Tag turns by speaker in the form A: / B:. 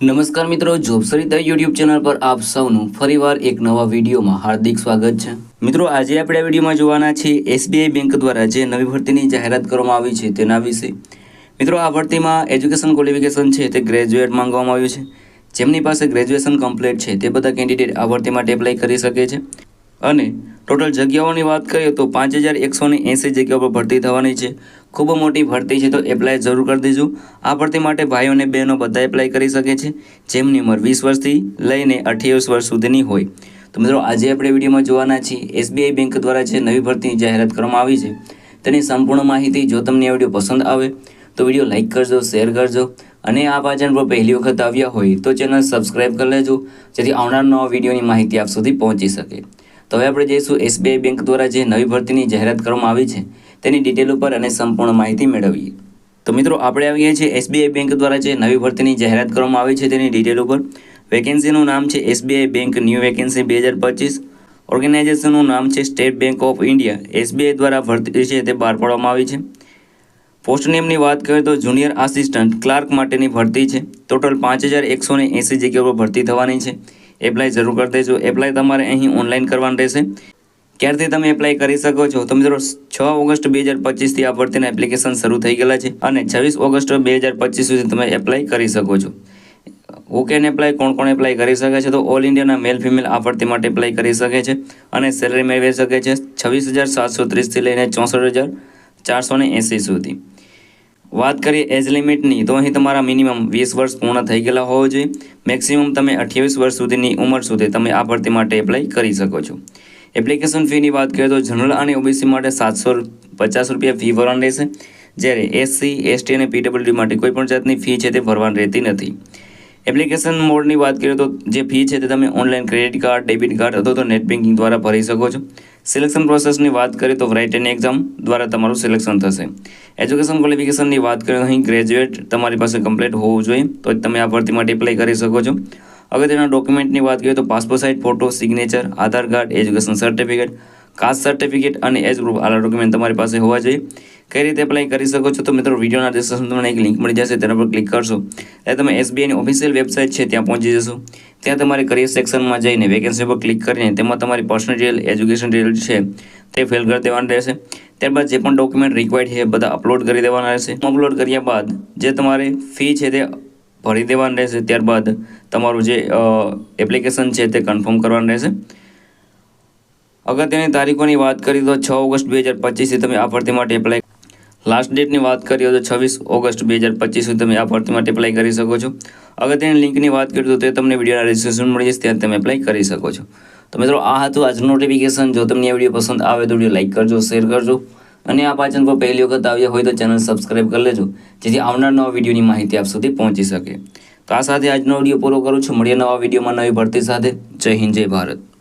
A: નમસ્કાર મિત્રો, job Sarita YouTube channel પર આપ સૌનું ફરીવાર એક નવા વિડીયોમાં હાર્દિક સ્વાગત છે। મિત્રો, આજે આપણે આ વિડીયોમાં જોવાના છીએ એસબીઆઈ બેંક દ્વારા જે નવી ભરતીની જાહેરાત કરવામાં આવી છે તેના વિશે। મિત્રો, આ ભરતીમાં એજ્યુકેશન ક્વોલિફિકેશન છે તે ગ્રેજ્યુએટ માંગવામાં આવ્યું છે। જેમની પાસે ગ્રેજ્યુએશન કમ્પ્લીટ છે તે બધા કેન્ડિડેટ આ ભરતી માટે એપ્લાય કરી શકે છે। અને ટોટલ જગ્યાઓની વાત કરીએ તો 5180 જગ્યાઓ પર ભરતી થવાની છે। ખૂબ મોટી ભરતી છે, તો એપ્લાય જરૂર કરી દેજો। આ ભરતી માટે ભાઈઓ અને બહેનો બધા એપ્લાય કરી શકે છે જેમની ઉંમર 20 વર્ષથી લઈને 28 વર્ષ સુધીની હોય। તો મિત્રો, આજે આપણે વિડીયોમાં જોવાના છીએ એસબીઆઈ બેંક દ્વારા જે નવી ભરતીની જાહેરાત કરવામાં આવી છે તેની સંપૂર્ણ માહિતી। જો તમને આ વિડીયો પસંદ આવે તો વિડીયો લાઇક કરજો, શેર કરજો અને આ ચેનલ પર પહેલી વખત આવ્યા હોય તો ચેનલ સબસ્ક્રાઇબ કરી લેજો જેથી આવનાર નવા વિડીયોની માહિતી આપ સુધી પહોંચી શકે। તો હવે આપણે જઈશું એસબીઆઈ બેંક દ્વારા જે નવી ભરતીની જાહેરાત કરવામાં આવી છે તેની ડિટેલ ઉપર અને સંપૂર્ણ માહિતી મેળવીએ। તો મિત્રો, આપણે આવી ગયા છીએ એસબીઆઈ બેંક દ્વારા જે નવી ભરતીની જાહેરાત કરવામાં આવી છે તેની ડિટેલ ઉપર। વેકેન્સીનું નામ છે એસબીઆઈ બેંક ન્યૂ વેકેન્સી 2025। ઓર્ગેનાઇઝેશનનું નામ છે state bank of India. SBI દ્વારા ભરતી છે તે બહાર પાડવામાં આવી છે। પોસ્ટ નેમની વાત કરીએ તો જુનિયર આસિસ્ટન્ટ ક્લાર્ક માટેની ભરતી છે। ટોટલ 5180 જગ્યાઓ પર ભરતી થવાની છે। એપ્લાય જરૂર કરી દેજો। એપ્લાય તમારે અહીં ઓનલાઈન કરવાનું રહેશે। ક્યારથી તમે એપ્લાય કરી શકો છો તો મિત્રો, 6 ઓગસ્ટ 2025થી આ ભરતીના એપ્લિકેશન શરૂ થઈ ગયેલા છે અને 26 ઓગસ્ટ 2025 સુધી તમે એપ્લાય કરી શકો છો। હુ કેન એપ્લાય, કોણ એપ્લાય કરી શકે છે તો ઓલ ઇન્ડિયાના મેલ ફિમેલ આ ભરતી માટે એપ્લાય કરી શકે છે અને સેલરી મેળવી શકે છે 26,730થી લઈને 64,480 સુધી। વાત કરીએ એજ લિમિટની તો અહીં તમારા મિનિમમ 20 વર્ષ પૂર્ણ થઈ ગયેલા હોવો જોઈએ। મેક્સિમમ તમે 28 વર્ષ સુધીની ઉંમર સુધી તમે આ ભરતી માટે એપ્લાય કરી શકો છો। એપ્લિકેશન ફીની વાત કરીએ તો જનરલ અને ઓબીસી માટે 750 રૂપિયા ફી ભરવાની રહેશે, જ્યારે એસસી, એસટી અને પીડબ્લ્યુડી માટે કોઈ પણ જાતની ફી છે તે ભરવાની રહેતી નથી। એપ્લિકેશન મોડની વાત કરીએ તો જે ફી છે તે તમે online credit card, debit card અથવા તો નેટ બેન્કિંગ દ્વારા ભરી શકો છો। સિલેક્શન પ્રોસેસની વાત કરીએ તો રાઇટન એક્ઝામ દ્વારા તમારું સિલેક્શન થશે। એજ્યુકેશન ક્વોલિફિકેશનની વાત કરીએ તો અહીં ગ્રેજ્યુએટ તમારી પાસે કમ્પ્લીટ હોવું જોઈએ તો જ તમે આ ભરતી માટે એપ્લાય કરી શકો છો। અગત્યના ડોક્યુમેન્ટની વાત કરીએ તો passport size photo, signature, Aadhaar card, education certificate, caste certificate અને એજ ગ્રુપ આલા ડોક્યુમેન્ટ તમારી પાસે હોવા જોઈએ। કઈ રીતે એપ્લાય કરી શકો છો તો મિત્રો, વિડીયોના ડિસ્ક્રિપ્શનમાં તમને એક લિંક મળી જશે, તેના પર ક્લિક કરશો એટલે તમે એસબીઆઈની ઓફિશિયલ વેબસાઇટ છે ત્યાં પહોંચી જશો। ત્યાં તમારે કરિયર સેક્શનમાં જઈને વેકેન્સી પર ક્લિક કરીને તેમાં તમારી પર્સનલ ડિટેલ, એજ્યુકેશન ડિટેલ છે તે ફિલ કરી દેવાનું રહેશે। ત્યારબાદ જે પણ ડોક્યુમેન્ટ રિક્વાયર્ડ છે બધા અપલોડ કરી દેવાના રહેશે। અપલોડ કર્યા બાદ જે તમારે ફી છે તે ભરી દેવાનું રહેશે। ત્યારબાદ તમારું જે એપ્લિકેશન છે તે કન્ફર્મ કરવાનું રહેશે। અગત્યની તારીખોની વાત કરીએ તો 6 ઓગસ્ટ 2025થી તમે આ ભરતી માટે એપ્લાય, લાસ્ટ ડેટની વાત કરીએ તો 26 ઓગસ્ટ 2025 સુધી તમે આ ભરતી માટે એપ્લાય કરી શકો છો। અગત્યની લિંકની વાત કરીએ તો તે તમને વિડીયોના રજિસ્ટ્રેશન મળી જશે, ત્યાં તમે એપ્લાય કરી શકો છો। તો મિત્રો, આ હતું આજનું નોટિફિકેશન। જો તમને આ વિડીયો પસંદ આવે તો વિડીયો લાઇક કરજો, શેર કરજો અને આ ચેનલ પર પહેલી વખત આવ્યા હોય તો ચેનલ સબસ્ક્રાઇબ કરી લેજો જેથી આવનાર નવા વિડીયોની માહિતી આપ સુધી પહોંચી શકે। તો આ સાથે આજનો વિડીયો પૂરો કરું છું। મળીએ નવા વિડીયોમાં નવી ભરતી સાથે। જય હિન્દ, જય ભારત।